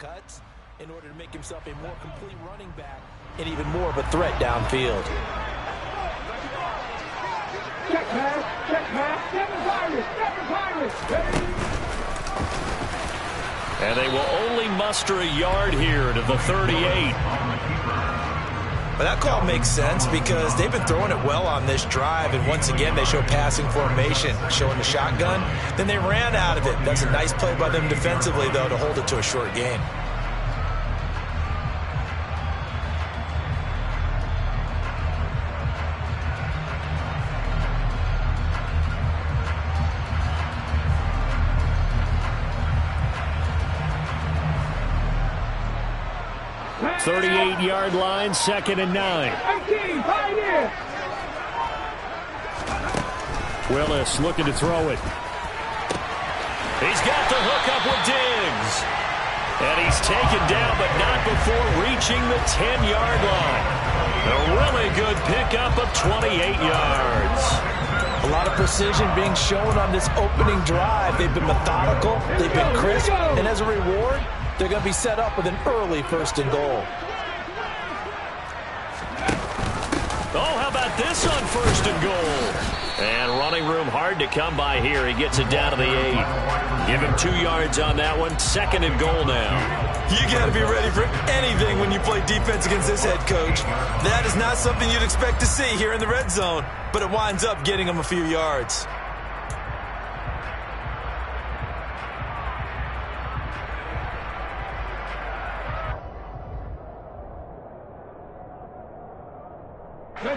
cuts in order to make himself a more complete running back and even more of a threat downfield. Check pass, seven pirates. And they will only muster a yard here to the 38. But that call makes sense because they've been throwing it well on this drive, and once again they show passing formation, showing the shotgun. Then they ran out of it. That's a nice play by them defensively, though, to hold it to a short gain. Yard line, 2nd and 9. Willis looking to throw it. He's got the hook up with Diggs. And he's taken down, but not before reaching the 10-yard line. A really good pickup of 28 yards. A lot of precision being shown on this opening drive. They've been methodical, they've been crisp, and as a reward, they're going to be set up with an early 1st and goal. Oh, how about this on 1st and goal? And running room hard to come by here. He gets it down to the 8. Give him 2 yards on that one. 2nd and goal now. You got to be ready for anything when you play defense against this head coach. That is not something you'd expect to see here in the red zone, but it winds up getting him a few yards.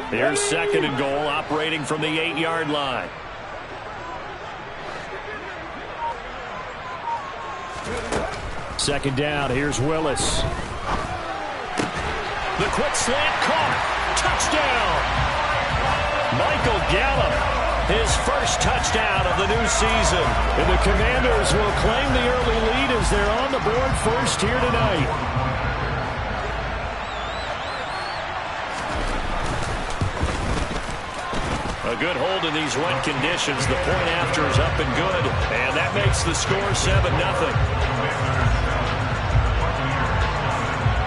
Here's 2nd and goal, operating from the 8-yard line. Second down, here's Willis. The quick slant caught. Touchdown! Michael Gallup, his first touchdown of the new season. And the Commanders will claim the early lead as they're on the board first here tonight. A good hold in these wet conditions. The point after is up and good, and that makes the score 7-0.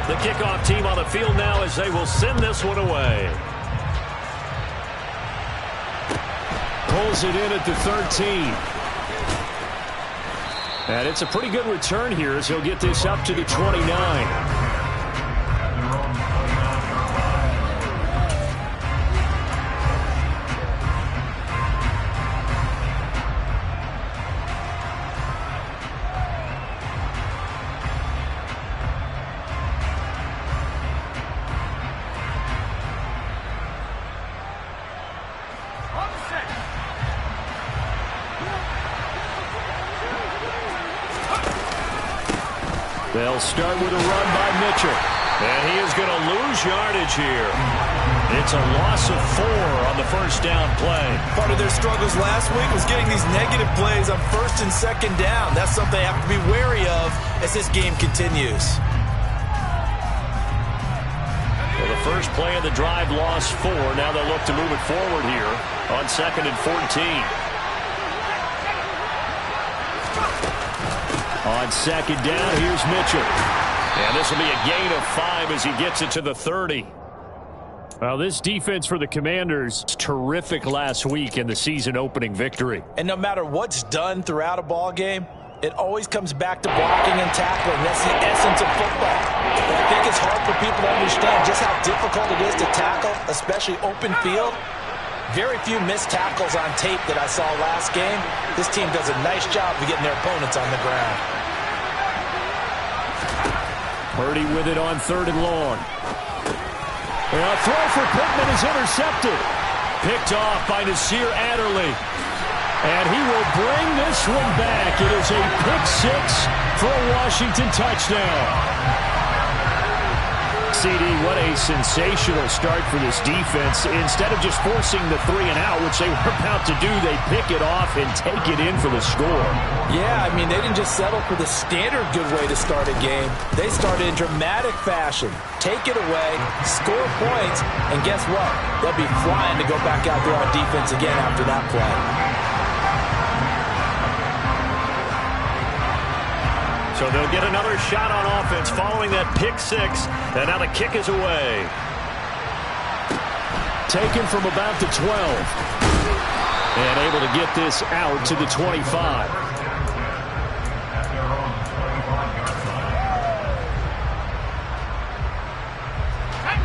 The kickoff team on the field now as they will send this one away. Pulls it in at the 13. And it's a pretty good return here as he'll get this up to the 29. They'll start with a run by Mitchell. And he is going to lose yardage here. It's a loss of 4 on the first down play. Part of their struggles last week was getting these negative plays on 1st and 2nd down. That's something they have to be wary of as this game continues. Well, the first play of the drive lost 4. Now they'll look to move it forward here on 2nd and 14. On 2nd down, here's Mitchell. And this will be a gain of 5 as he gets it to the 30. Well, this defense for the Commanders, terrific last week in the season-opening victory. And no matter what's done throughout a ball game, it always comes back to blocking and tackling. That's the essence of football. And I think it's hard for people to understand just how difficult it is to tackle, especially open field. Very few missed tackles on tape that I saw last game. This team does a nice job of getting their opponents on the ground. Purdy with it on 3rd and long. And a throw for Pittman is intercepted. Picked off by Nasir Adderley. And he will bring this one back. It is a pick 6 for a Washington touchdown. CD, what a sensational start for this defense. Instead of just forcing the 3 and out, which they were about to do, they pick it off and take it in for the score. Yeah, I mean, they didn't just settle for the standard good way to start a game. They started in dramatic fashion. Take it away, score points, and guess what? They'll be flying to go back out there on defense again after that play. So they'll get another shot on offense following that pick six. And now the kick is away. Taken from about the 12. And able to get this out to the 25.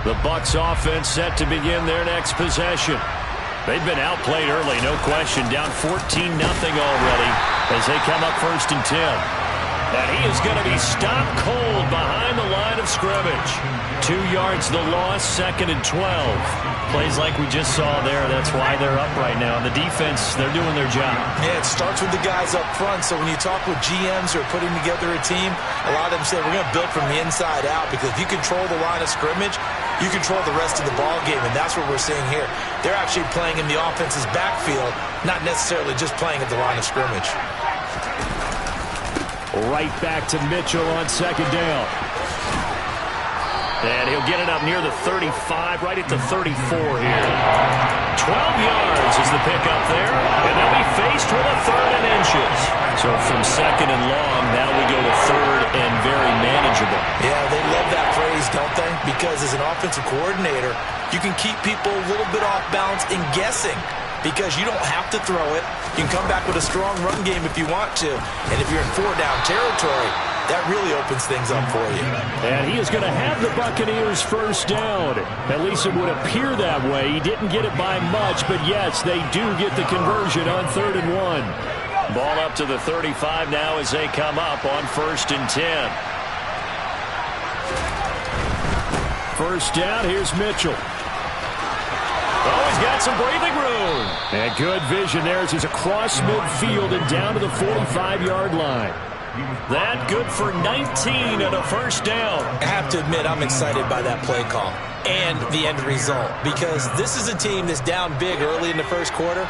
The Bucs offense set to begin their next possession. They've been outplayed early, no question. Down 14-0 already as they come up 1st and 10. And he is going to be stopped cold behind the line of scrimmage. 2 yards the loss, 2nd and 12. Plays like we just saw there. That's why they're up right now. And the defense, they're doing their job. Yeah, it starts with the guys up front. So when you talk with GMs who are putting together a team, a lot of them say we're going to build from the inside out, because if you control the line of scrimmage, you control the rest of the ball game, and that's what we're seeing here. They're actually playing in the offense's backfield, not necessarily just playing at the line of scrimmage. Right back to Mitchell on 2nd down. And he'll get it up near the 35, right at the 34 here. 12 yards is the pickup there, and they'll be faced with a 3rd and inches. So from 2nd and long, now we go to 3rd and very manageable. Yeah, they love that phrase, don't they? Because as an offensive coordinator, you can keep people a little bit off balance and guessing, because you don't have to throw it. You can come back with a strong run game if you want to. And if you're in 4-down territory, that really opens things up for you. And he is going to have the Buccaneers 1st down. At least it would appear that way. He didn't get it by much, but yes, they do get the conversion on 3rd and 1. Ball up to the 35 now as they come up on 1st and 10. 1st down, here's Mitchell. Oh, he's got some breathing room. And good vision there as he's across midfield and down to the 45-yard line. That good for 19 and a 1st down. I have to admit, I'm excited by that play call and the end result, because this is a team that's down big early in the 1st quarter,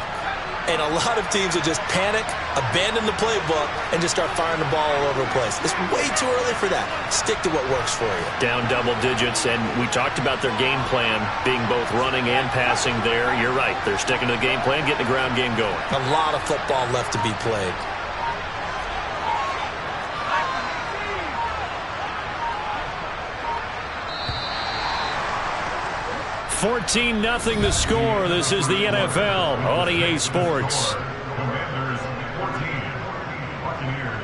and a lot of teams will just panic, abandon the playbook, and just start firing the ball all over the place. It's way too early for that. Stick to what works for you. Down double digits, and we talked about their game plan being both running and passing there. You're right. They're sticking to the game plan, getting the ground game going. A lot of football left to be played. 14-0 the score. This is the NFL on EA Sports. Commanders 14, Buccaneers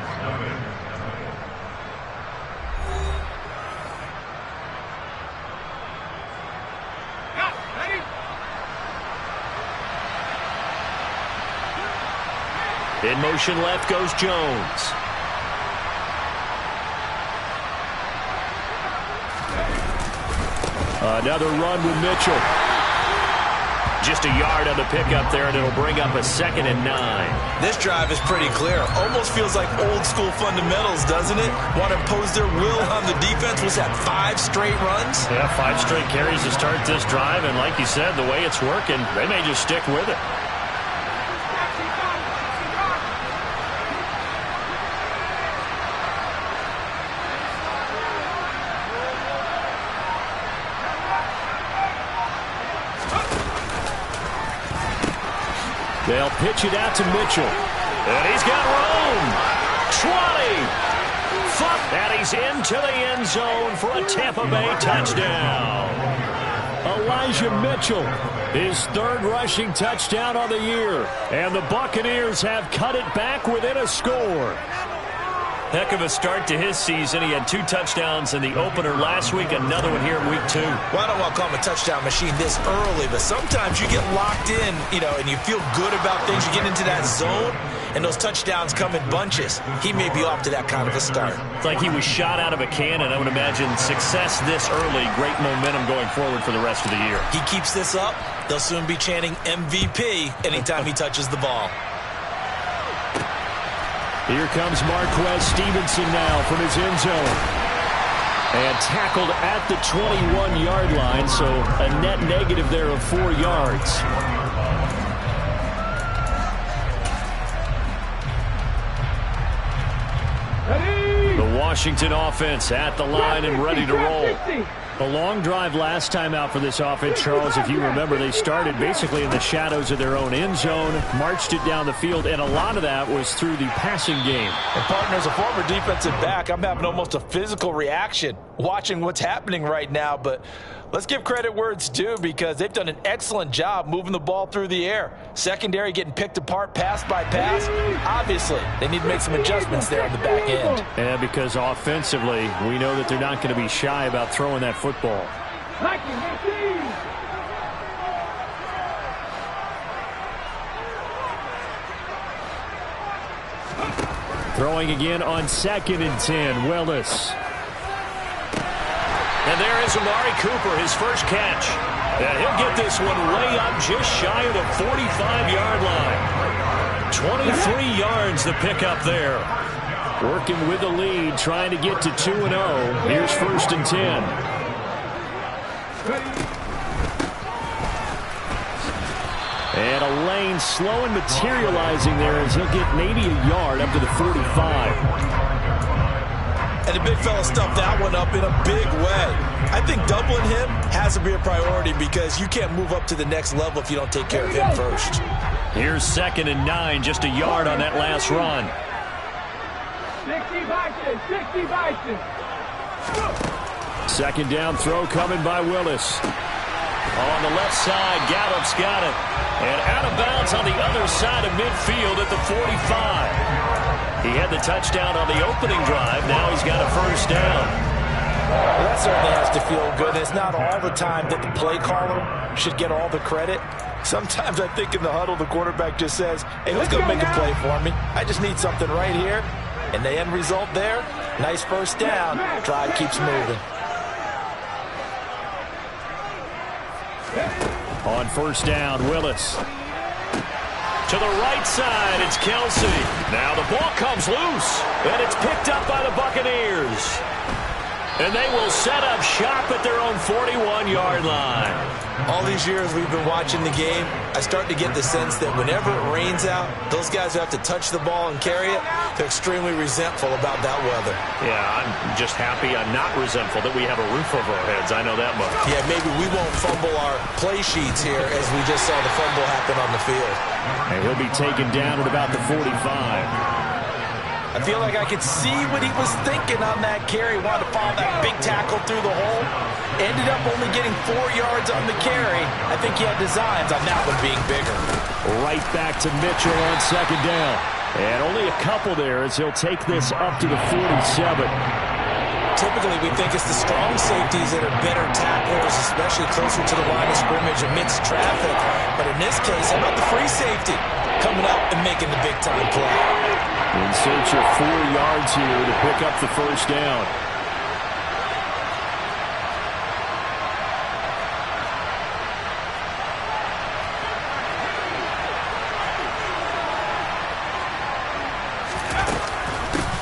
7. In motion left goes Jones. Another run with Mitchell. Just a yard on the pickup there, and it'll bring up a 2nd and 9. This drive is pretty clear. Almost feels like old school fundamentals, doesn't it? Want to impose their will on the defense. Was that 5 straight runs? Yeah, 5 straight carries to start this drive, and like you said, the way it's working, they may just stick with it. They'll pitch it out to Mitchell. And he's got room. 20. And he's into the end zone for a Tampa Bay touchdown. Elijah Mitchell, his 3rd rushing touchdown on the year. And the Buccaneers have cut it back within a score. Heck of a start to his season. He had 2 touchdowns in the opener last week, another one here in week 2. Well, I don't want to call him a touchdown machine this early, but sometimes you get locked in, and you feel good about things. You get into that zone, and those touchdowns come in bunches. He may be off to that kind of a start. It's like he was shot out of a cannon. I would imagine success this early, great momentum going forward for the rest of the year. He keeps this up, they'll soon be chanting MVP anytime he touches the ball. Here comes Marquez Stevenson now from his end zone. And tackled at the 21-yard line, so a net negative there of 4 yards. Ready? The Washington offense at the line and ready to roll. A long drive last time out for this offense, Charles. If you remember, they started basically in the shadows of their own end zone, marched it down the field, and a lot of that was through the passing game. And, partner, as a former defensive back, I'm having almost a physical reaction watching what's happening right now. But let's give credit where it's due because they've done an excellent job moving the ball through the air. Secondary getting picked apart pass by pass. Obviously, they need to make some adjustments there on the back end. And because offensively, we know that they're not going to be shy about throwing that football. Throwing again on 2nd and 10, Willis. And there is Amari Cooper, his first catch. And he'll get this one way up just shy of the 45-yard line. 23 yards to pick up there. Working with the lead, trying to get to 2-0. Here's 1st and 10. And a lane slow and materializing there as he'll get maybe a yard up to the 45. And the big fella stuffed that one up in a big way. I think doubling him has to be a priority because you can't move up to the next level if you don't take care of him first. Here's 2nd and 9, just a yard on that last run. 2nd down throw coming by Willis. On the left side, Gallup's got it. And out of bounds on the other side of midfield at the 45. He had the touchdown on the opening drive. Now he's got a 1st down. Well, that certainly has to feel good. It's not all the time that the play caller should get all the credit. Sometimes I think in the huddle, the quarterback just says, hey, who's going to make a play for me? I just need something right here. And the end result there, nice 1st down. Drive keeps moving. On 1st down, Willis. To the right side, it's Kelsey. Now the ball comes loose, and it's picked up by the Buccaneers. And they will set up shop at their own 41-yard line. All these years we've been watching the game, I start to get the sense that whenever it rains out, those guys who have to touch the ball and carry it, they're extremely resentful about that weather. Yeah, I'm just happy I'm not resentful that we have a roof over our heads. I know that much. Yeah, maybe we won't fumble our play sheets here as we just saw the fumble happen on the field. And he'll be taken down at about the 45. I feel like I could see what he was thinking on that carry. Wanted to follow that big tackle through the hole. Ended up only getting 4 yards on the carry. I think he had designs on that one being bigger. Right back to Mitchell on 2nd down. And only a couple there as he'll take this up to the 47. Typically, we think it's the strong safeties that are better tacklers, especially closer to the line of scrimmage amidst traffic. But in this case, how about the free safety coming up and making the big-time play? In search of 4 yards here to pick up the 1st down.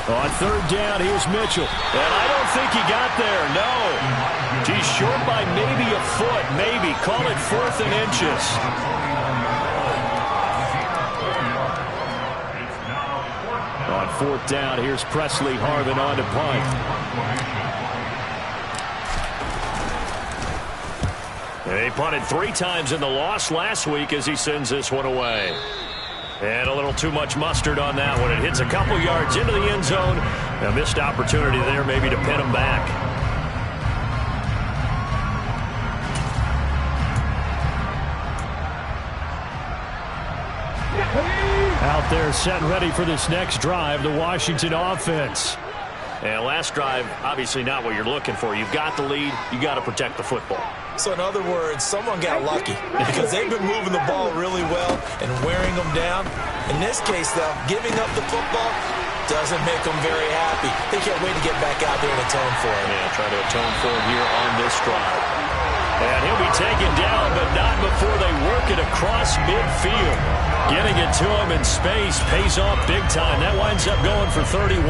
On 3rd down, here's Mitchell. And I don't think he got there, no. He's short by maybe a foot, maybe. Call it 4th and inches. On 4th down, here's Presley Harvin on to punt. They punted 3 times in the loss last week as he sends this one away. And a little too much mustard on that one. It hits a couple yards into the end zone. A missed opportunity there maybe to pin him back. Out there set and ready for this next drive, the Washington offense. And last drive, obviously not what you're looking for. You've got the lead. You got to protect the football. So in other words, someone got lucky because they've been moving the ball really well and wearing them down. In this case, though, giving up the football doesn't make them very happy. They can't wait to get back out there and atone for it. Yeah, try to atone for it here on this drive. And he'll be taken down, but not before they work it across midfield. Getting it to him in space pays off big time. That winds up going for 31.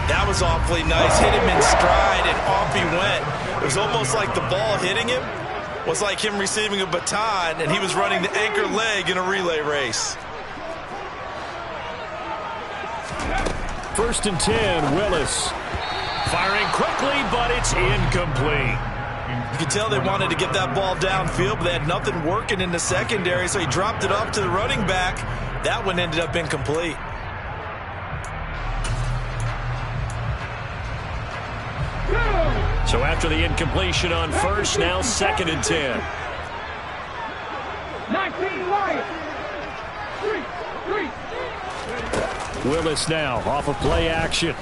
That was awfully nice. Hit him in stride, and off he went. It was almost like the ball hitting him was like him receiving a baton, and he was running the anchor leg in a relay race. 1st and 10, Willis. Firing quickly, but it's incomplete. You could tell they wanted to get that ball downfield, but they had nothing working in the secondary, so he dropped it off to the running back. That one ended up incomplete. So after the incompletion on first, now 2nd and 10. 19 Lions. 3. Willis now off of play action.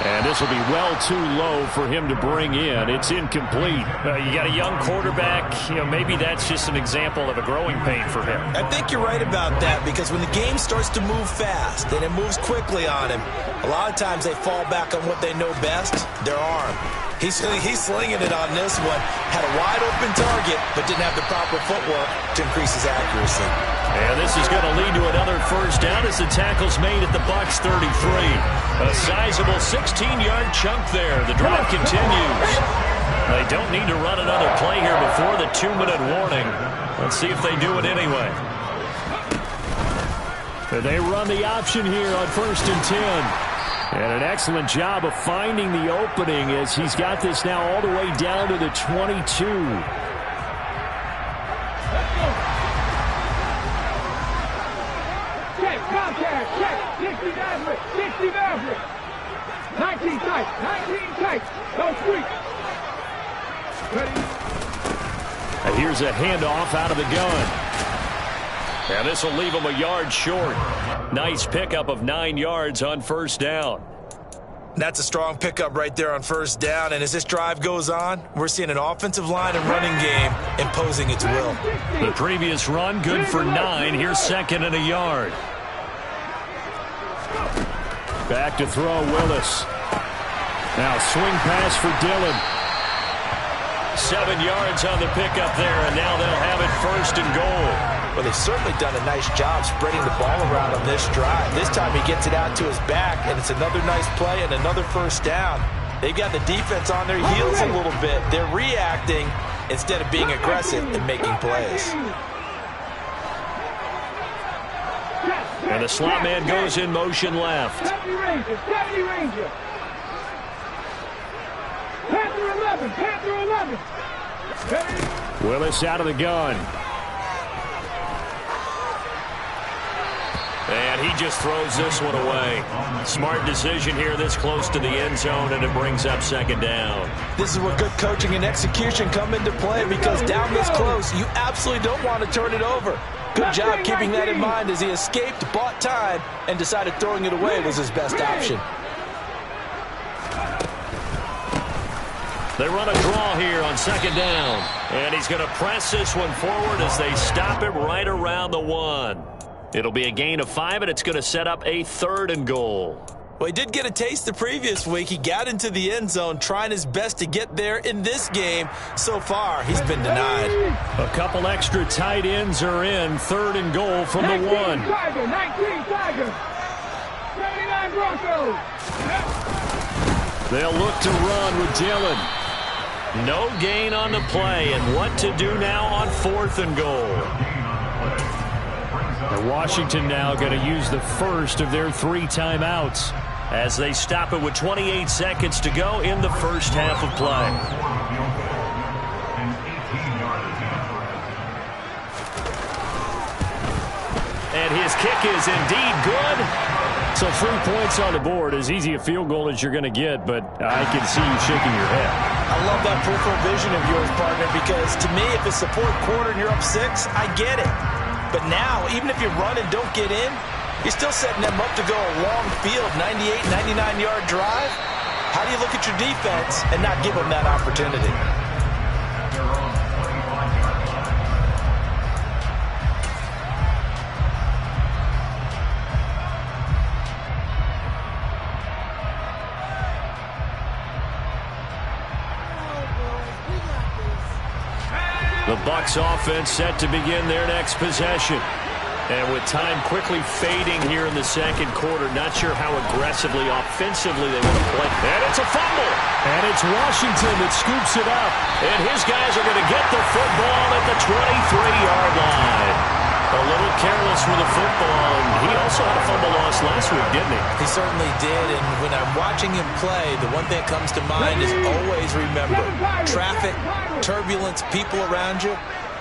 And this will be well too low for him to bring in. It's incomplete. You got a young quarterback. Maybe that's just an example of a growing pain for him. I think you're right about that, because when the game starts to move fast and it moves quickly on him, a lot of times they fall back on what they know best, their arm. He's slinging it on this one. Had a wide open target, but didn't have the proper footwork to increase his accuracy. And this is going to lead to another first down as the tackle's made at the Bucs 33. A sizable 16-yard chunk there. The drive continues. They don't need to run another play here before the 2-minute warning. Let's see if they do it anyway. They run the option here on 1st and 10. And an excellent job of finding the opening as he's got this now all the way down to the 22. Check, contact, check. 60 Maverick, 60 Maverick. 19 tight, 19 tight. No sweep. Ready? And here's a handoff out of the gun. And this will leave him a yard short. Nice pickup of 9 yards on first down. That's a strong pickup right there on first down. And as this drive goes on, we're seeing an offensive line and running game imposing its will. The previous run, good for 9. Here's 2nd and a yard. Back to throw, Willis. Now swing pass for Dillon. 7 yards on the pickup there, and now they'll have it 1st and goal. Well, they've certainly done a nice job spreading the ball around on this drive. This time he gets it out to his back, and it's another nice play and another first down. They've got the defense on their heels a little bit. They're reacting instead of being aggressive and making plays. And the slot man goes in motion left. 70 Ranger, 70 Ranger. Panther 11, Panther 11. Ready? Willis out of the gun. And he just throws this one away. Smart decision here this close to the end zone, and it brings up 2nd down. This is where good coaching and execution come into play, because down this close, you absolutely don't want to turn it over. Good job keeping that in mind as he escaped, bought time, and decided throwing it away was his best option. They run a draw here on 2nd down. And he's going to press this one forward as they stop it right around the 1. It'll be a gain of 5, and it's going to set up a 3rd and goal. Well, he did get a taste the previous week. He got into the end zone, trying his best to get there in this game. So far, he's been denied. A couple extra tight ends are in. 3rd and goal from the 1. 19 Tiger. 79 Broncos. They'll look to run with Dillon. No gain on the play, and what to do now on 4th and goal. And Washington now going to use the first of their 3 timeouts as they stop it with 28 seconds to go in the first half of play. And his kick is indeed good. So 3 points on the board, as easy a field goal as you're going to get, but I can see you shaking your head. I love that peripheral vision of yours, partner, because to me, if it's the 4th quarter and you're up 6, I get it. But now, even if you run and don't get in, you're still setting them up to go a long field, 98, 99-yard drive. How do you look at your defense and not give them that opportunity? The Bucs offense set to begin their next possession. And with time quickly fading here in the 2nd quarter, not sure how aggressively, offensively they want to play. And it's a fumble. And it's Washington that scoops it up. And his guys are going to get the football at the 23-yard line. A little careless with the football, and he also had a fumble loss last week, didn't he? He certainly did, and when I'm watching him play, the one thing that comes to mind is always remember, traffic, turbulence, people around you,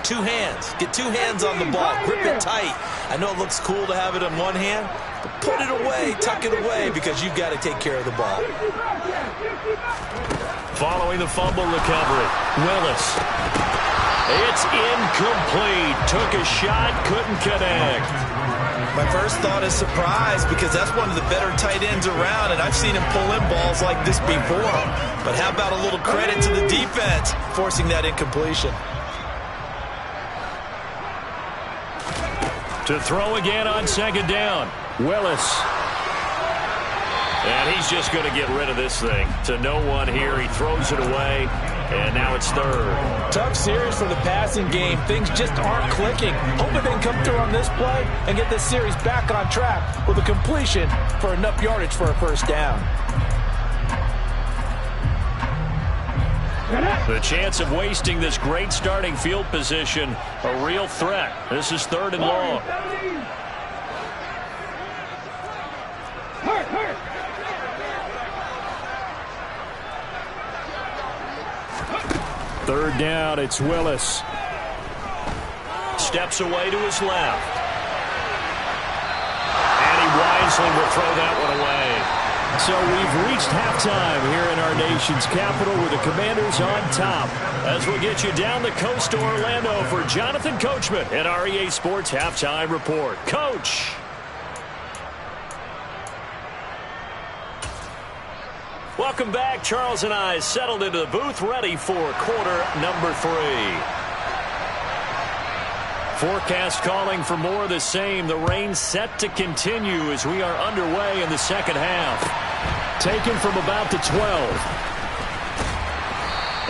two hands. Get two hands on the ball. Grip it tight. I know it looks cool to have it in one hand, but put it away, tuck it away, because you've got to take care of the ball. Following the fumble recovery, Willis. It's incomplete. Took a shot, couldn't connect. My first thought is surprise, because that's one of the better tight ends around, and I've seen him pull in balls like this before. But how about a little credit to the defense forcing that incompletion? To throw again on second down, Willis. And he's just going to get rid of this thing. To no one here, he throws it away, and now it's third. Tough series for the passing game. Things just aren't clicking. Hoping they can come through on this play and get this series back on track with a completion for enough yardage for a first down. The chance of wasting this great starting field position, a real threat. This is third and long. Third down, it's Willis. Steps away to his left. And he wisely will throw that one away. So we've reached halftime here in our nation's capital with the Commanders on top. As we'll get you down the coast to Orlando for Jonathan Coachman at our EA Sports Halftime Report. Coach! Welcome back. Charles and I settled into the booth, ready for quarter number 3. Forecast calling for more of the same. The rain set to continue as we are underway in the second half. Taken from about the 12.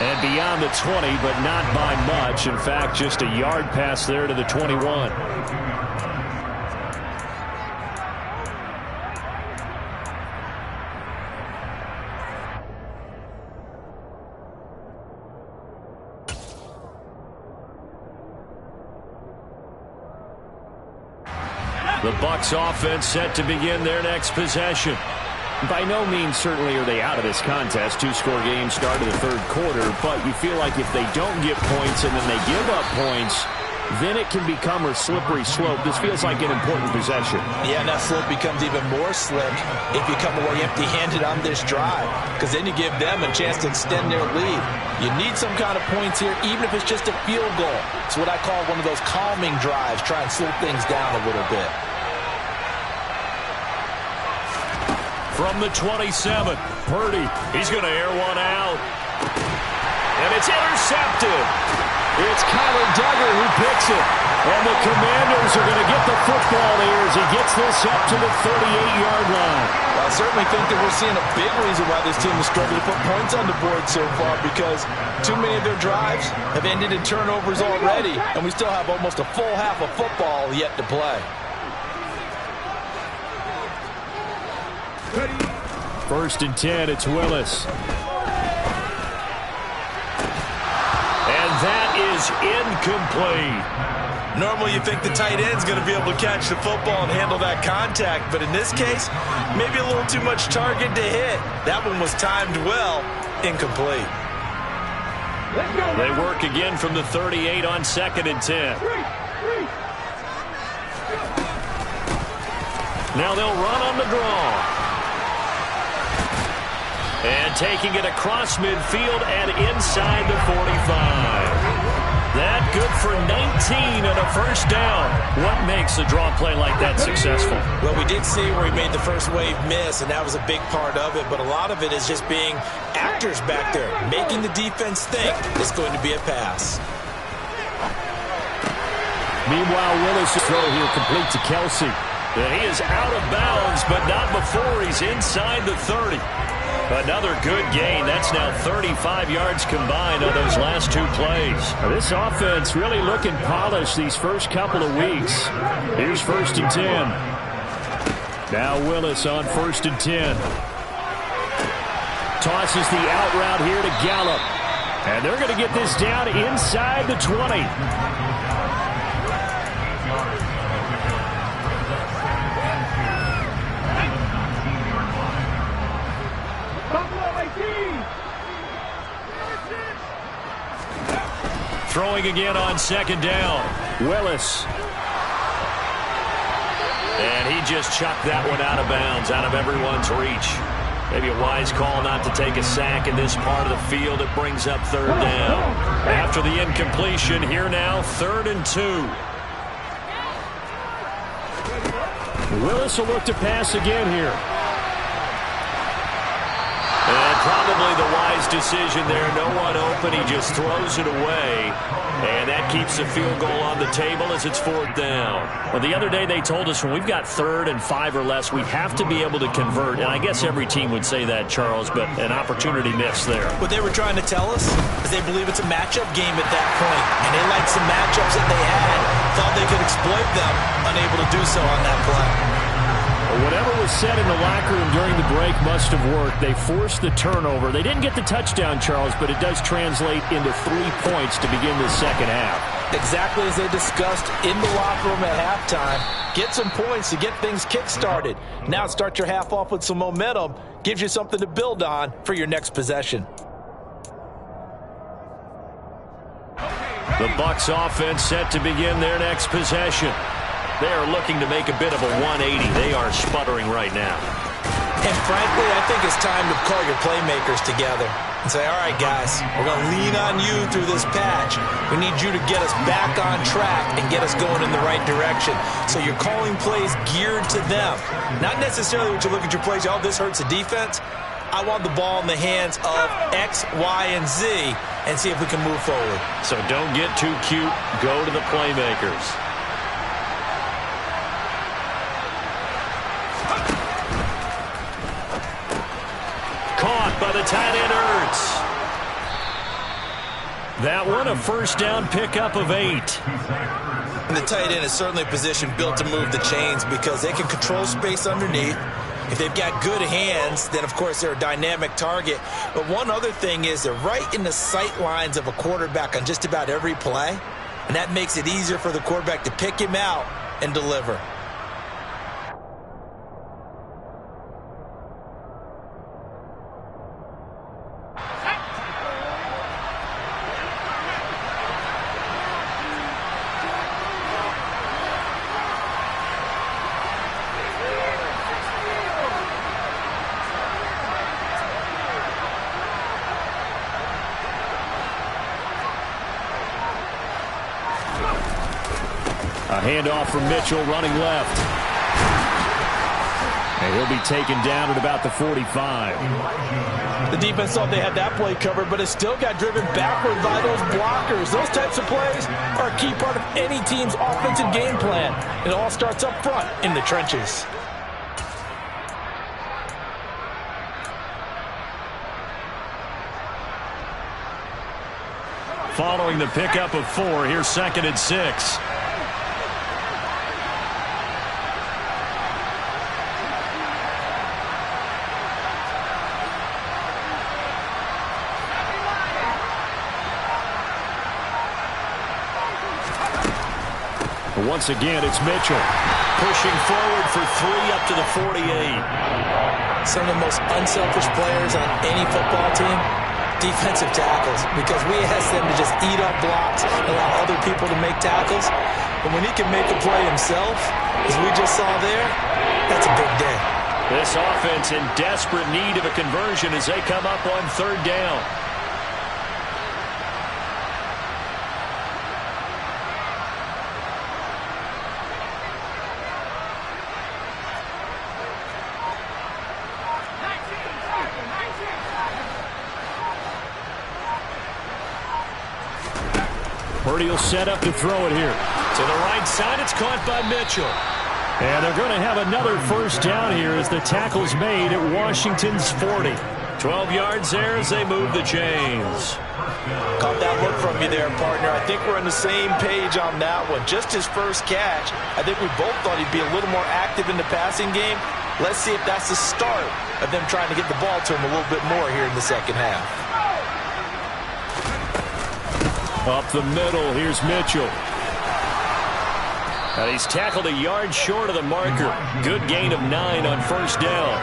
And beyond the 20, but not by much. In fact, just a yard pass there to the 21. The Bucs offense set to begin their next possession. By no means certainly are they out of this contest. Two-score game start of the third quarter, but you feel like if they don't get points and then they give up points, then it can become a slippery slope. This feels like an important possession. Yeah, and that slope becomes even more slick if you come away empty-handed on this drive, because then you give them a chance to extend their lead. You need some kind of points here, even if it's just a field goal. It's what I call one of those calming drives. Try and slow things down a little bit. From the 27, Purdy. He's going to air one out. And it's intercepted. It's Kyler Duggar who picks it. And the Commanders are going to get the football here as he gets this up to the 38-yard line. Well, I certainly think that we're seeing a big reason why this team has struggled to put points on the board so far, because too many of their drives have ended in turnovers already, and we still have almost a full half of football yet to play. First and 10, it's Willis. And that is incomplete. Normally you think the tight end's going to be able to catch the football and handle that contact, but in this case, maybe a little too much target to hit. That one was timed well, incomplete. They work again from the 38 on second and 10. Now they'll run on the draw. And taking it across midfield and inside the 45. That good for 19 and a first down. What makes a draw play like that successful? Well, we did see where he made the first wave miss, and that was a big part of it. But a lot of it is just being actors back there, making the defense think it's going to be a pass. Meanwhile, Willis' throw here complete to Kelsey. And he is out of bounds, but not before he's inside the 30. Another good gain. That's now 35 yards combined on those last two plays. This offense really looking polished these first couple of weeks. Here's first and 10. Now Willis on first and 10. Tosses the out route here to Gallup. And they're going to get this down inside the 20. Throwing again on second down. Willis. And he just chucked that one out of bounds, out of everyone's reach. Maybe a wise call not to take a sack in this part of the field. It brings up third down. After the incompletion, here now, 3rd and 2. Willis will look to pass again here. And probably the wise decision there. No one open. He just throws it away. And that keeps the field goal on the table as it's 4th down. Well, the other day they told us when we've got 3rd and 5 or less, we have to be able to convert. And I guess every team would say that, Charles, but an opportunity missed there. What they were trying to tell us is they believe it's a matchup game at that point. And they liked some matchups that they had, thought they could exploit them, unable to do so on that play. Whatever was said in the locker room during the break must have worked. They forced the turnover. They didn't get the touchdown, Charles, but it does translate into 3 points to begin the second half. Exactly as they discussed in the locker room at halftime. Get some points to get things kick-started. Now start your half off with some momentum. Gives you something to build on for your next possession. The Bucs offense set to begin their next possession. They are looking to make a bit of a 180. They are sputtering right now. And frankly, I think it's time to call your playmakers together and say, all right, guys, we're going to lean on you through this patch. We need you to get us back on track and get us going in the right direction. So you're calling plays geared to them. Not necessarily what you look at your plays, oh, this hurts the defense. I want the ball in the hands of X, Y, and Z and see if we can move forward. So don't get too cute. Go to the playmakers. Caught by the tight end, Ertz. That one, a first down pickup of 8. And the tight end is certainly a position built to move the chains because they can control space underneath. If they've got good hands, then, of course, they're a dynamic target. But one other thing is they're right in the sight lines of a quarterback on just about every play. And that makes it easier for the quarterback to pick him out and deliver. A handoff from Mitchell running left. And he'll be taken down at about the 45. The defense thought they had that play covered, but it still got driven backward by those blockers. Those types of plays are a key part of any team's offensive game plan. It all starts up front in the trenches. Following the pickup of 4, here's 2nd and 6. Once again, it's Mitchell. Pushing forward for 3 up to the 48. Some of the most unselfish players on any football team, defensive tackles, because we ask them to just eat up blocks, allow other people to make tackles. But when he can make a play himself, as we just saw there, that's a big day. This offense in desperate need of a conversion as they come up on 3rd down. Purdy will set up to throw it here. To the right side, it's caught by Mitchell. And they're going to have another first down here as the tackle's made at Washington's 40. 12 yards there as they move the chains. Caught that look from you there, partner. I think we're on the same page on that one. Just his first catch. I think we both thought he'd be a little more active in the passing game. Let's see if that's the start of them trying to get the ball to him a little bit more here in the second half. Up the middle, here's Mitchell. And he's tackled a yard short of the marker. Good gain of 9 on first down.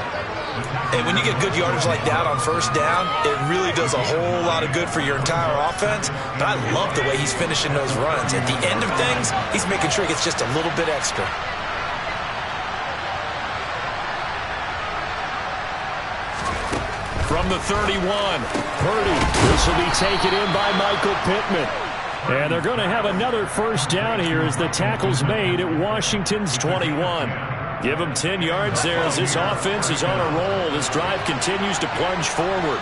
And when you get good yardage like that on first down, it really does a whole lot of good for your entire offense. But I love the way he's finishing those runs. At the end of things, he's making sure he gets just a little bit extra. From the 31, Purdy. This will be taken in by Michael Pittman. And they're going to have another first down here as the tackle's made at Washington's 21. Give them 10 yards there as this offense is on a roll. This drive continues to plunge forward.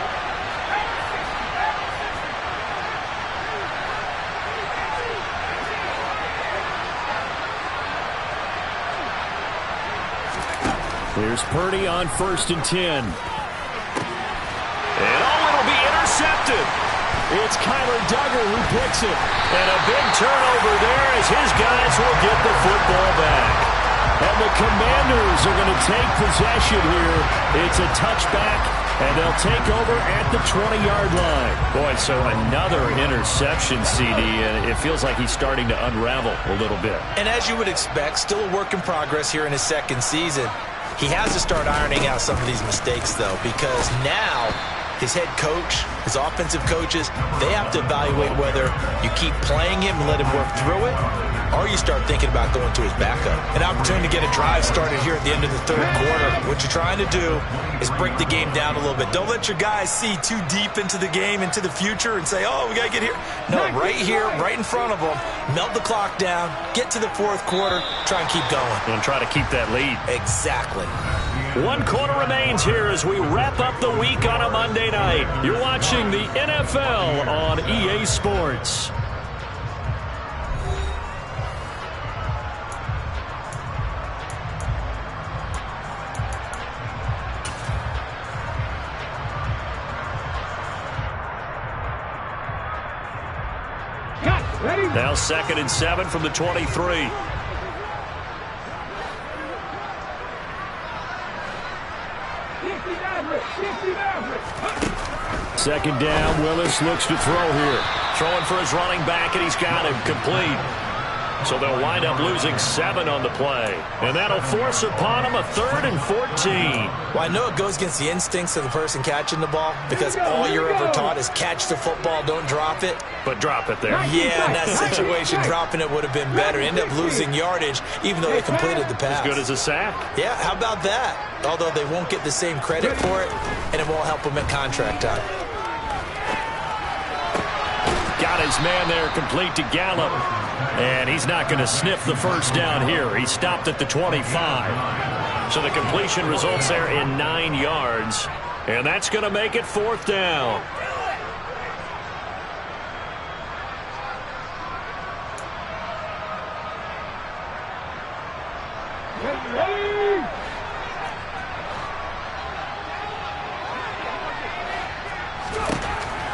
Here's Purdy on 1st and 10. And it'll be intercepted. It's Kyler Duggar who picks it. And a big turnover there as his guys will get the football back. And the Commanders are going to take possession here. It's a touchback, and they'll take over at the 20-yard line. Boy, so another interception, CD, and it feels like he's starting to unravel a little bit. And as you would expect, still a work in progress here in his second season. He has to start ironing out some of these mistakes, though, because now his head coach, his offensive coaches, they have to evaluate whether you keep playing him and let him work through it, or you start thinking about going to his backup. An opportunity to get a drive started here at the end of the third quarter. What you're trying to do is break the game down a little bit. Don't let your guys see too deep into the game, into the future, and say, oh, we got to get here. No, right here, right in front of them, melt the clock down, get to the fourth quarter, try and keep going. And try to keep that lead. Exactly. 1 quarter remains here as we wrap up the week on a Monday night. You're watching the NFL on EA Sports. Now 2nd and 7 from the 23. Second down, Willis looks to throw here. Throwing for his running back, and he's got him complete. So they'll wind up losing 7 on the play. And that'll force upon them a 3rd and 14. Well, I know it goes against the instincts of the person catching the ball because all you're ever taught is catch the football, don't drop it. But drop it there. Yeah, in that situation, dropping it would have been better. End up losing yardage, even though they completed the pass. As good as a sack. Yeah, how about that? Although they won't get the same credit for it, and it won't help them at contract time. Got his man there complete to Gallup. And he's not going to sniff the first down here. He stopped at the 25. So the completion results there in 9 yards. And that's going to make it 4th down.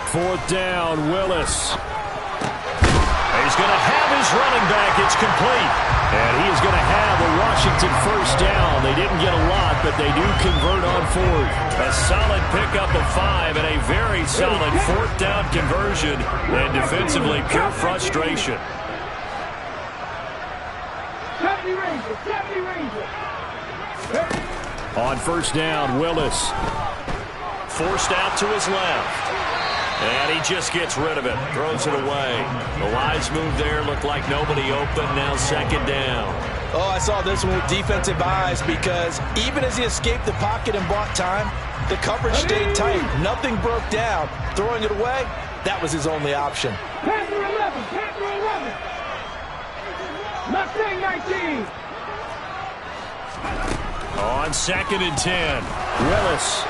Fourth down, Willis. He's going to have his running back. It's complete. And he is going to have a Washington first down. They didn't get a lot, but they do convert on 4th. A solid pickup of 5 and a very solid 4th down conversion. And defensively, pure frustration. 70 Rangers, 70 Rangers. On first down, Willis. Forced out to his left. And he just gets rid of it. Throws it away. The wise move there. Looked like nobody open. Now 2nd down. Oh, I saw this one with defensive eyes because even as he escaped the pocket and bought time, the coverage stayed tight. Nothing broke down. Throwing it away, that was his only option. Panther 11, Panther 11. Mustang 19. On 2nd and 10. Willis.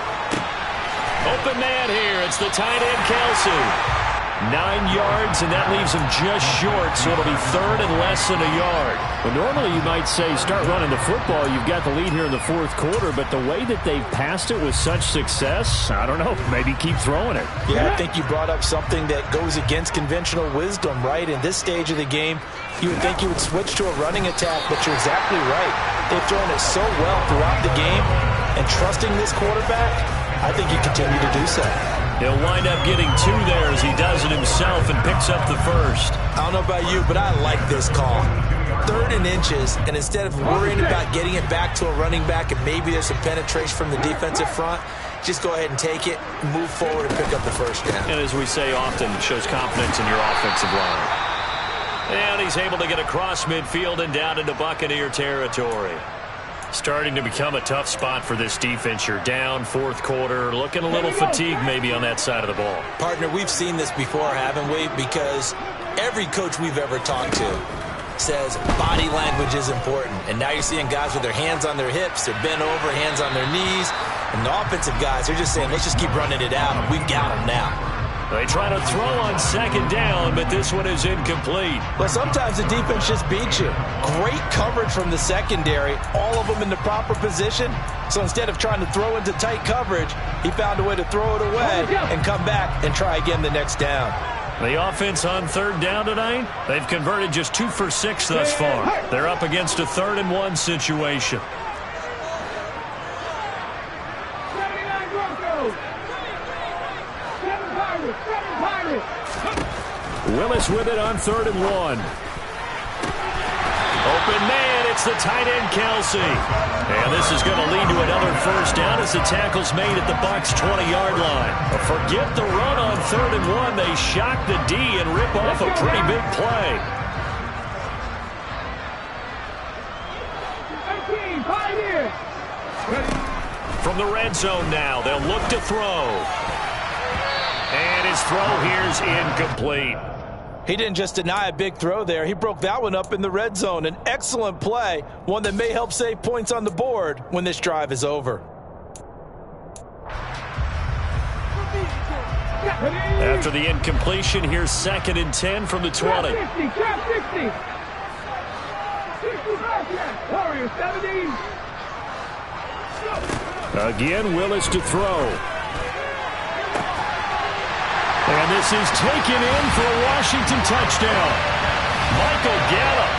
Open man here. It's the tight end, Kelsey. 9 yards, and that leaves him just short, so it'll be 3rd and less than a yard. Well, normally you might say start running the football. You've got the lead here in the 4th quarter, but the way that they've passed it with such success, I don't know, maybe keep throwing it. Yeah, I think you brought up something that goes against conventional wisdom, right? In this stage of the game, you would think you would switch to a running attack, but you're exactly right. They've thrown it so well throughout the game, and trusting this quarterback, I think you continue to do so. He'll wind up getting 2 there as he does it himself and picks up the first. I don't know about you, but I like this call. 3rd and inches, and instead of worrying about getting it back to a running back and maybe there's some penetration from the defensive front, just go ahead and take it, move forward, and pick up the first down. And as we say often, it shows confidence in your offensive line. And he's able to get across midfield and down into Buccaneer territory. Starting to become a tough spot for this defense. You're down 4th quarter, looking a little fatigued maybe on that side of the ball. Partner, we've seen this before, haven't we? Because every coach we've ever talked to says body language is important. And now you're seeing guys with their hands on their hips, they're bent over, hands on their knees. And the offensive guys, they're just saying, let's just keep running it out. We've got them now. They try to throw on 2nd down, but this one is incomplete. Well, sometimes the defense just beats you. Great coverage from the secondary, all of them in the proper position. So instead of trying to throw into tight coverage, he found a way to throw it away and come back and try again the next down. The offense on 3rd down tonight, they've converted just 2 for 6 thus far. They're up against a 3rd and 1 situation. Willis with it on 3rd and 1. Open man, it's the tight end Kelsey. And this is going to lead to another first down as the tackle's made at the Bucs 20-yard line. But forget the run on 3rd and 1. They shock the D and rip off a pretty big play. From the red zone now, they'll look to throw. And his throw here's incomplete. He didn't just deny a big throw there. He broke that one up in the red zone. An excellent play, one that may help save points on the board when this drive is over. After the incompletion, here's 2nd and 10 from the 20. Again, Willis to throw. And this is taken in for a Washington touchdown. Michael Gallup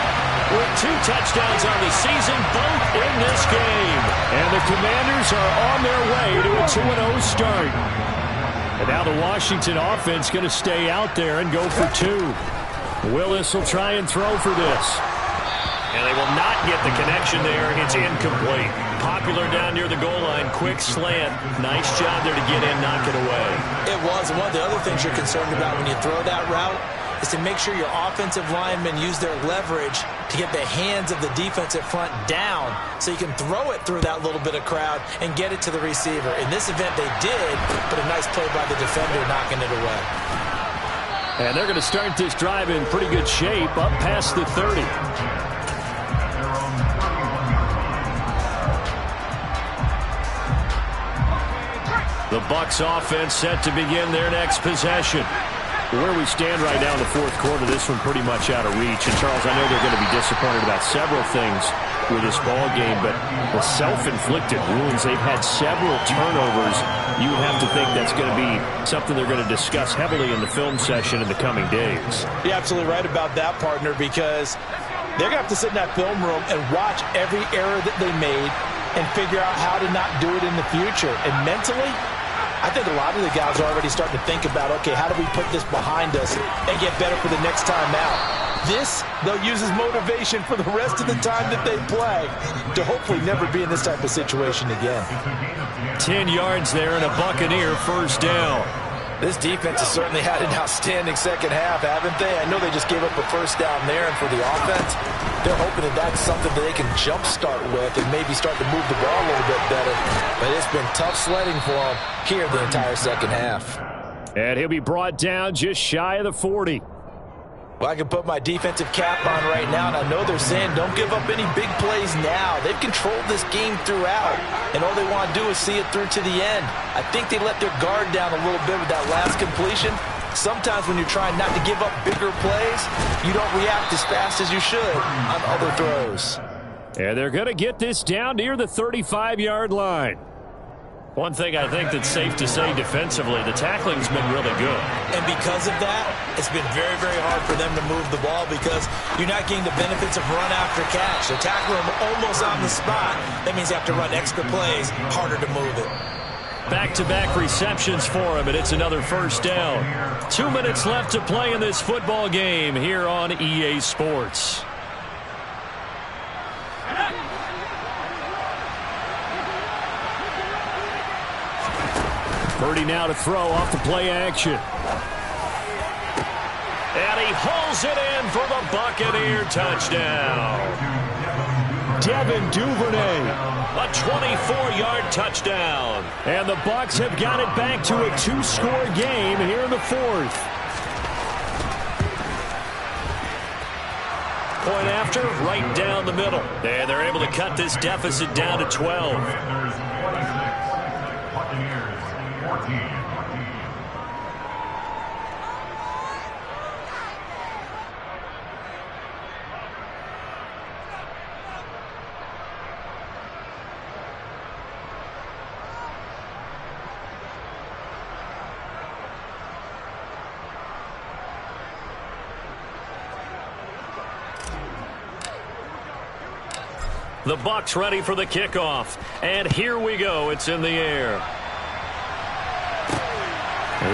with 2 touchdowns on the season, both in this game. And the Commanders are on their way to a 2-0 start. And now the Washington offense going to stay out there and go for 2. Willis will try and throw for this. And they will not get the connection there. It's incomplete. Popular down near the goal line. Quick slant. Nice job there to get in, knock it away. It was. And one of the other things you're concerned about when you throw that route is to make sure your offensive linemen use their leverage to get the hands of the defensive front down so you can throw it through that little bit of crowd and get it to the receiver. In this event, they did, but a nice play by the defender knocking it away. And they're going to start this drive in pretty good shape, up past the 30. The Bucs offense set to begin their next possession. Where we stand right now in the 4th quarter, this one pretty much out of reach. And, Charles, I know they're going to be disappointed about several things with this ball game, but the self-inflicted wounds, they've had several turnovers. You would have to think that's going to be something they're going to discuss heavily in the film session in the coming days. You're absolutely right about that, partner, because they're going to have to sit in that film room and watch every error that they made and figure out how to not do it in the future. And mentally, I think a lot of the guys are already starting to think about, okay, how do we put this behind us and get better for the next time out? This, they'll use as motivation for the rest of the time that they play to hopefully never be in this type of situation again. 10 yards there and a Buccaneer first down. This defense has certainly had an outstanding second half, haven't they? I know they just gave up a first down there, and for the offense, they're hoping that that's something that they can jumpstart with and maybe start to move the ball a little bit better. But it's been tough sledding for them here the entire second half. And he'll be brought down just shy of the 40. Well, I can put my defensive cap on right now, and I know they're saying don't give up any big plays now. They've controlled this game throughout, and all they want to do is see it through to the end. I think they let their guard down a little bit with that last completion. Sometimes when you're trying not to give up bigger plays, you don't react as fast as you should on other throws. And they're going to get this down near the 35-yard line. One thing I think that's safe to say defensively, the tackling's been really good. And because of that, it's been very, very hard for them to move the ball because you're not getting the benefits of run after catch. They're tackling them almost on the spot. That means you have to run extra plays, harder to move it. back-to-back receptions for him, and it's another first down. 2 minutes left to play in this football game here on EA Sports. Purdy now to throw off the play action. And he hauls it in for the Buccaneer touchdown. Devin Duvernay. A 24-yard touchdown. And the Bucs have got it back to a 2-score game here in the fourth. Point after, right down the middle. And they're able to cut this deficit down to 12. Buccaneers 14. The Bucs ready for the kickoff. And here we go. It's in the air.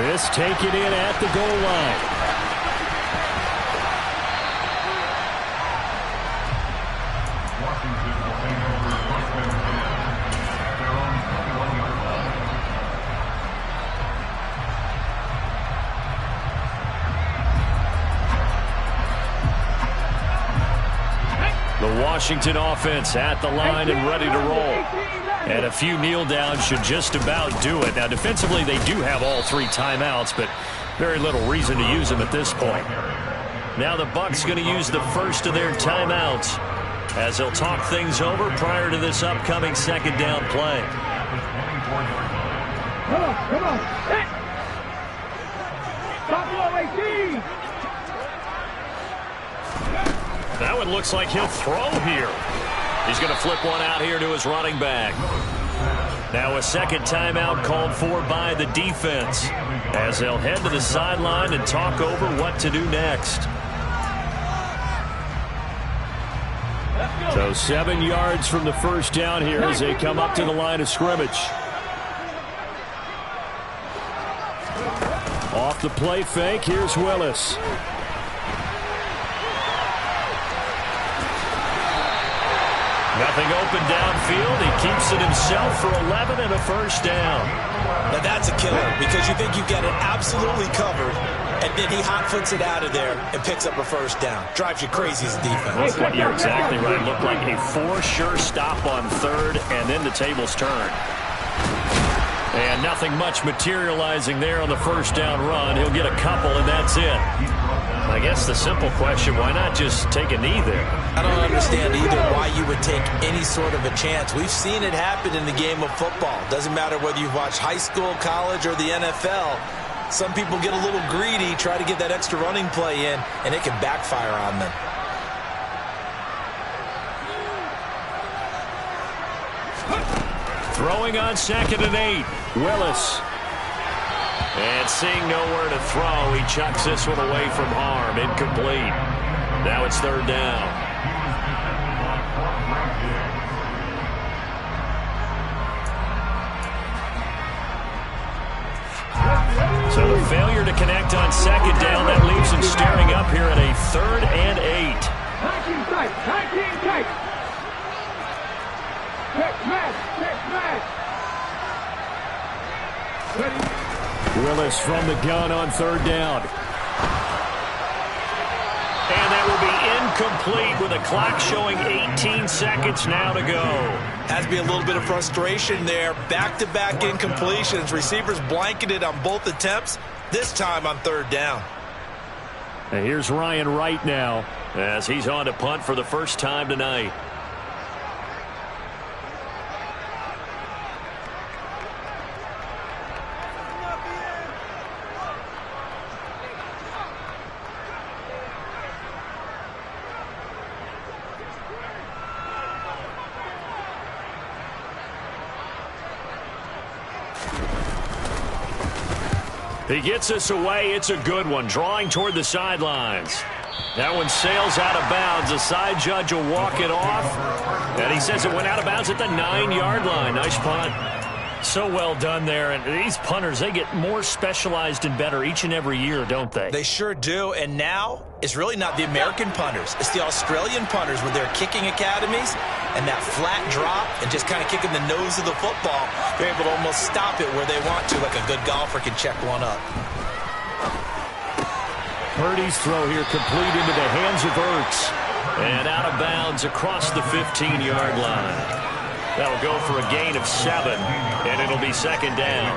This taken in at the goal line. Washington will take over first and 10 at their own 21-yard line. The Washington offense at the line and ready to roll. And a few kneel downs should just about do it. Now, defensively, they do have all 3 timeouts, but very little reason to use them at this point. Now the Bucs going to use the first of their timeouts as they'll talk things over prior to this upcoming second down play. Come on, come on. Hit. Buffalo 18. That one looks like he'll throw here. He's going to flip one out here to his running back. Now a second timeout called for by the defense as they'll head to the sideline and talk over what to do next. So 7 yards from the first down here as they come up to the line of scrimmage. Off the play fake, here's Willis. Nothing open downfield. He keeps it himself for 11 and a first down. Now that's a killer because you think you've got it absolutely covered, and then he hot-foots it out of there and picks up a first down. Drives you crazy as a defense. You're exactly right. Looked like a for-sure stop on third, and then the tables turn. And nothing much materializing there on the first down run. He'll get a couple, and that's it. I guess the simple question, why not just take a knee there? I don't understand either why you would take any sort of a chance. We've seen it happen in the game of football. Doesn't matter whether you've watched high school, college, or the NFL. Some people get a little greedy, try to get that extra running play in, and it can backfire on them. Throwing on 2nd and 8. Willis. And seeing nowhere to throw, he chucks this one away from harm. Incomplete. Now it's third down. So the failure to connect on second down, that leaves him staring up here at a 3rd and 8. 19 tight, 19 tight. Check match, check match. Ready. Willis from the gun on 3rd down. And that will be incomplete with the clock showing 18 seconds now to go. Has to be a little bit of frustration there. Back-to-back incompletions. Receivers blanketed on both attempts, this time on 3rd down. And here's Ryan Wright now as he's on to punt for the first time tonight. He gets us away. It's a good one. Drawing toward the sidelines. That one sails out of bounds. The side judge will walk it off. And he says it went out of bounds at the 9-yard line. Nice punt. So well done there. And these punters, they get more specialized and better each and every year, don't they? They sure do. And now it's really not the American punters. It's the Australian punters with their kicking academies and that flat drop and just kind of kicking the nose of the football. They're able to almost stop it where they want to, like a good golfer can check one up. Purdy's throw here complete into the hands of Ertz. And out of bounds across the 15-yard line. That'll go for a gain of 7, and it'll be second down.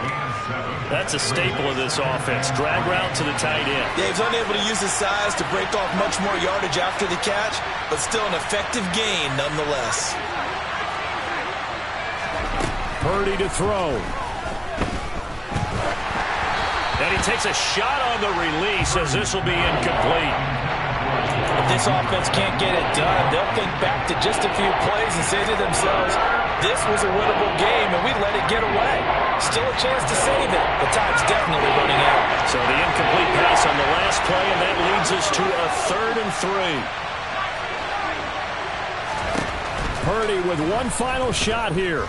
That's a staple of this offense. Drag route to the tight end. Yeah, he's unable to use his size to break off much more yardage after the catch, but still an effective gain nonetheless. Purdy to throw. And he takes a shot on the release as this will be incomplete. If this offense can't get it done, they'll think back to just a few plays and say to themselves, this was a winnable game and we let it get away. Still a chance to save it, but time's definitely running out. So the incomplete pass on the last play, and that leads us to a 3rd and 3. Purdy with one final shot here.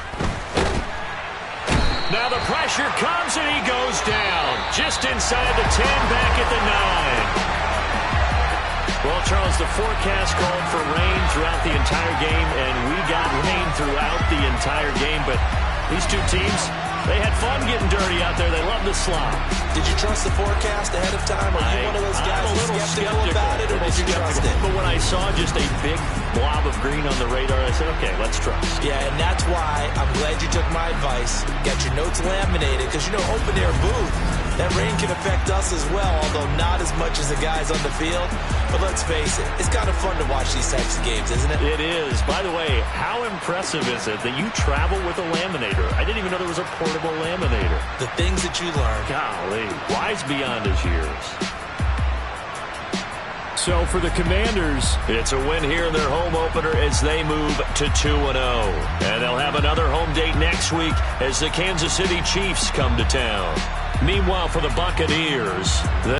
Now the pressure comes and he goes down. Just inside the 10, back at the 9. Well, Charles, the forecast called for rain throughout the entire game, and we got rain throughout the entire game. But these two teams, they had fun getting dirty out there. They love the slop. Did you trust the forecast ahead of time? Are you one of those guys who's skeptical about it, or did you trust it? But when I saw just a big blob of green on the radar, I said, okay, let's trust. Yeah, and that's why I'm glad you took my advice. Got your notes laminated, because, you know, open air booth, that rain can affect us as well, although not as much as the guys on the field. But let's face it, it's kind of fun to watch these types of games, isn't it? It is. By the way, how impressive is it that you travel with a laminator? I didn't even know there was a portable laminator. The things that you learn. Golly, wise beyond his years. So for the Commanders, it's a win here in their home opener as they move to 2-0. And they'll have another home date next week as the Kansas City Chiefs come to town. Meanwhile, for the Buccaneers,